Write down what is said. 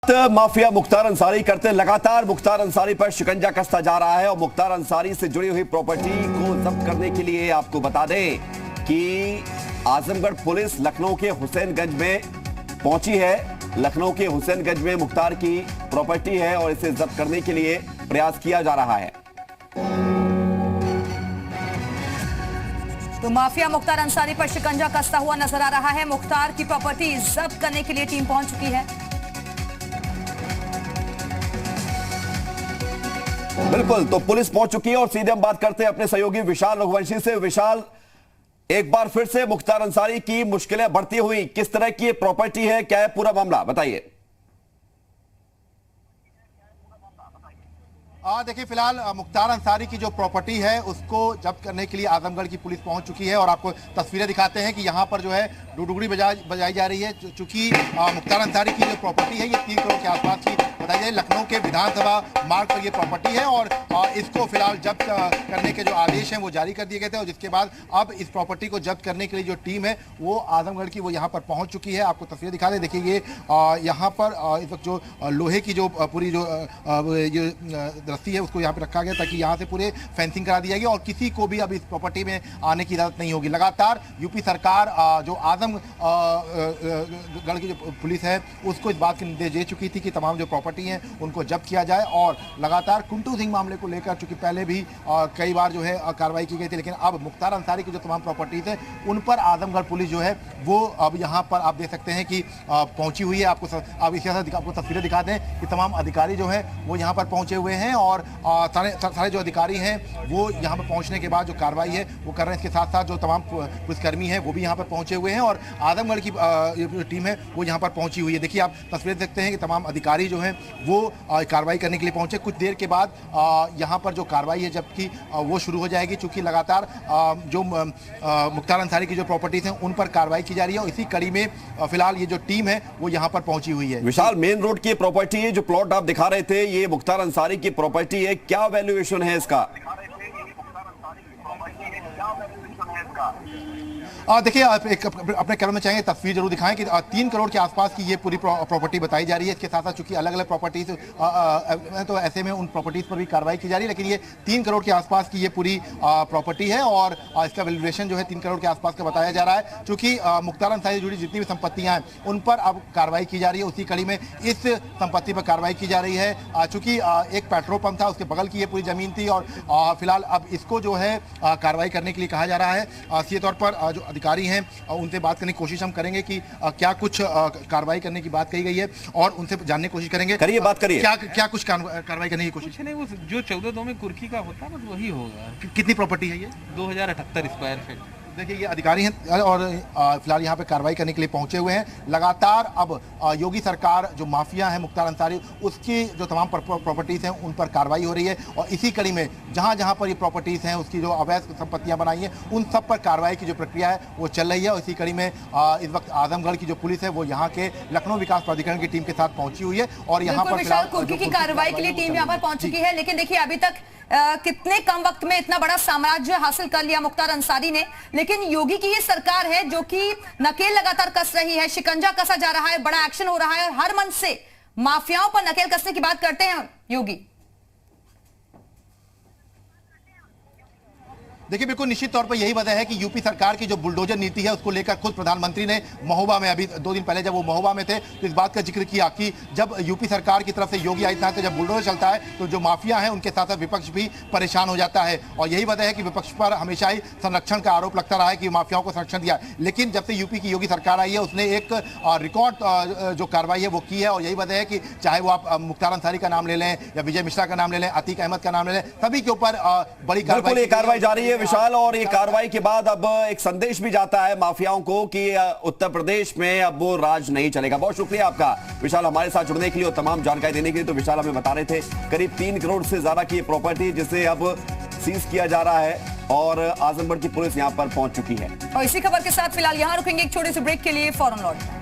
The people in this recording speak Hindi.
माफिया मुख्तार अंसारी करते लगातार मुख्तार अंसारी पर शिकंजा कसता जा रहा है और मुख्तार अंसारी से जुड़ी हुई प्रॉपर्टी को जब्त करने के लिए आपको बता दें कि आजमगढ़ पुलिस लखनऊ के हुसैनगंज में पहुंची है। लखनऊ के हुसैनगंज में मुख्तार की प्रॉपर्टी है और इसे जब्त करने के लिए प्रयास किया जा रहा है। तो माफिया मुख्तार अंसारी पर शिकंजा कसता हुआ नजर आ रहा है। मुख्तार की प्रॉपर्टी जब्त करने के लिए टीम पहुंच चुकी है। बिल्कुल, तो पुलिस पहुंच चुकी है और सीधे हम बात करते हैं अपने सहयोगी विशाल रघुवंशी से। विशाल, एक बार फिर से मुख्तार अंसारी की मुश्किलें बढ़ती हुई, किस तरह की प्रॉपर्टी है, क्या है पूरा मामला, बताइए। देखिए, फिलहाल मुख्तार अंसारी की जो प्रॉपर्टी है उसको जब्त करने के लिए आजमगढ़ की पुलिस पहुंच चुकी है और आपको तस्वीरें दिखाते हैं कि यहाँ पर जो है डुडुगड़ी बजाई जा रही है। चूंकि मुख्तार अंसारी की जो प्रॉपर्टी है ये 3 करोड़ के आसपास की बताई जाए, लखनऊ के विधानसभा मार्ग पर ये प्रॉपर्टी है और इसको फिलहाल जब्त करने के जो आदेश हैं वो जारी कर दिए गए थे और जिसके बाद अब इस प्रॉपर्टी को जब्त करने के लिए जो टीम है वो आजमगढ़ की वो यहाँ पर पहुँच चुकी है। आपको तस्वीरें दिखा दें, देखिए ये यहाँ पर इस वक्त जो लोहे की जो पूरी जो रस्सी है उसको यहाँ पे रखा गया ताकि यहाँ से पूरे फेंसिंग करा दी जाएगी और किसी को भी अब इस प्रॉपर्टी में आने की इजाजत नहीं होगी। लगातार यूपी सरकार जो आजमगढ़ की जो पुलिस है उसको इस बात के निर्देश दे चुकी थी कि तमाम जो प्रॉपर्टी हैं उनको जब्त किया जाए और लगातार कुंटू सिंह मामले को लेकर चूंकि पहले भी कई बार जो है कार्रवाई की गई थी, लेकिन अब मुख्तार अंसारी की जो तमाम प्रॉपर्टीज हैं उन पर आजमगढ़ पुलिस जो है वो अब यहाँ पर आप देख सकते हैं कि पहुंची हुई है। आपको अब इसी तरह आपको तस्वीरें दिखा दें कि तमाम अधिकारी जो है वो यहाँ पर पहुंचे हुए हैं और सारे जो अधिकारी हैं वो यहाँ पर पहुंचने के बाद जो कार्रवाई है वो कर रहे हैं। इसके साथ साथ जो तमाम पुलिसकर्मी हैं वो भी यहाँ पर पहुंचे हुए हैं और आजमगढ़ की जो टीम है वो यहाँ पर पहुंची हुई है। देखिए, आप तस्वीरें देखते हैं कि तमाम अधिकारी जो हैं वो कार्रवाई करने के लिए पहुंचे। कुछ देर के बाद यहाँ पर जो कार्रवाई है जबकि वो शुरू हो जाएगी, चूँकि लगातार जो मुख्तार अंसारी की जो प्रॉपर्टीज हैं उन पर कार्रवाई की जा रही है और इसी कड़ी में फिलहाल ये जो टीम है वो यहाँ पर पहुंची हुई है। विशाल, मेन रोड की प्रॉपर्टी है, जो प्लॉट आप दिखा रहे थे ये मुख्तार अंसारी की प्रॉपर्टी है, क्या वैल्यूएशन है इसका? देखिए, आप एक अपने कैमरे में चाहेंगे तस्वीर जरूर दिखाएं कि 3 करोड़ के आसपास की ये पूरी प्रॉपर्टी बताई जा रही है। इसके साथ साथ चूंकि अलग अलग प्रॉपर्टीज तो ऐसे में उन प्रॉपर्टीज पर भी कार्रवाई की जा रही है, लेकिन ये 3 करोड़ के आसपास की ये पूरी प्रॉपर्टी है और इसका वैल्यूएशन जो है 3 करोड़ के आसपास का बताया जा रहा है। चूंकि मुख्तार अंसारी से जुड़ी जितनी भी संपत्तियां हैं उन पर अब कार्रवाई की जा रही है, उसी कड़ी में इस संपत्ति पर कार्रवाई की जा रही है। चूंकि एक पेट्रोल पंप था, उसके बगल की ये पूरी जमीन थी और फिलहाल अब इसको जो है कार्रवाई करने के लिए कहा जा रहा है। सीधे तौर पर जो अधिकारी हैं उनसे बात करने की कोशिश हम करेंगे कि क्या कुछ कार्रवाई करने की बात कही गई है और उनसे जानने की कोशिश करेंगे। करिए, बात करिए। क्या कुछ कार्रवाई करने की कोशिश? नहीं, वो जो 14 में कुर्की का होता है बस वही होगा। कितनी प्रॉपर्टी है ये? 2078 स्क्वायर फीट। देखिए, ये अधिकारी हैं और फिलहाल यहाँ पे कार्रवाई करने के लिए पहुंचे हुए हैं। लगातार अब योगी सरकार जो माफिया है मुख्तार अंसारी उसकी जो तमाम प्रॉपर्टीज हैं उन पर कार्रवाई हो रही है और इसी कड़ी में जहाँ जहाँ पर ये प्रॉपर्टीज हैं उसकी जो अवैध संपत्तियाँ बनाई हैं उन सब पर कार्रवाई की जो प्रक्रिया है वो चल रही है और इसी कड़ी में इस वक्त आजमगढ़ की जो पुलिस है वो यहाँ के लखनऊ विकास प्राधिकरण की टीम के साथ पहुंची हुई है और यहाँ पर कुर्की की कार्रवाई के लिए टीम यहाँ पर पहुंच चुकी है। लेकिन देखिए, अभी तक कितने कम वक्त में इतना बड़ा साम्राज्य हासिल कर लिया मुख्तार अंसारी ने, लेकिन योगी की ये सरकार है जो कि नकेल लगातार कस रही है, शिकंजा कसा जा रहा है, बड़ा एक्शन हो रहा है और हर मंच से माफियाओं पर नकेल कसने की बात करते हैं योगी। देखिए, बिल्कुल निश्चित तौर पर यही वजह है कि यूपी सरकार की जो बुलडोजर नीति है उसको लेकर खुद प्रधानमंत्री ने महोबा में अभी 2 दिन पहले जब वो महोबा में थे तो इस बात का जिक्र किया कि जब यूपी सरकार की तरफ से योगी आदित्यनाथ का जब बुलडोजर चलता है तो जो माफिया है उनके साथ साथ विपक्ष भी परेशान हो जाता है और यही वजह है कि विपक्ष पर हमेशा ही संरक्षण का आरोप लगता रहा है कि माफियाओं को संरक्षण दिया। लेकिन जब से यूपी की योगी सरकार आई है उसने एक रिकॉर्ड जो कार्रवाई है वो की है और यही वजह है कि चाहे वो आप मुख्तार अंसारी का नाम ले लें या विजय मिश्रा का नाम ले लें, अतीक अहमद का नाम ले लें, सभी के ऊपर बड़ी कार्रवाई जारी है विशाल। और ये कार्रवाई के बाद अब एक संदेश भी जाता है माफियाओं को कि उत्तर प्रदेश में अब वो राज नहीं चलेगा। बहुत शुक्रिया आपका विशाल हमारे साथ जुड़ने के लिए और तमाम जानकारी देने के लिए। तो विशाल हमें बता रहे थे करीब 3 करोड़ से ज्यादा की प्रॉपर्टी जिसे अब सीज किया जा रहा है और आजमगढ़ की पुलिस यहां पर पहुंच चुकी है। और इसी खबर के साथ फिलहाल यहां रुकेंगे, एक छोटे से ब्रेक के लिए, फौरन लौट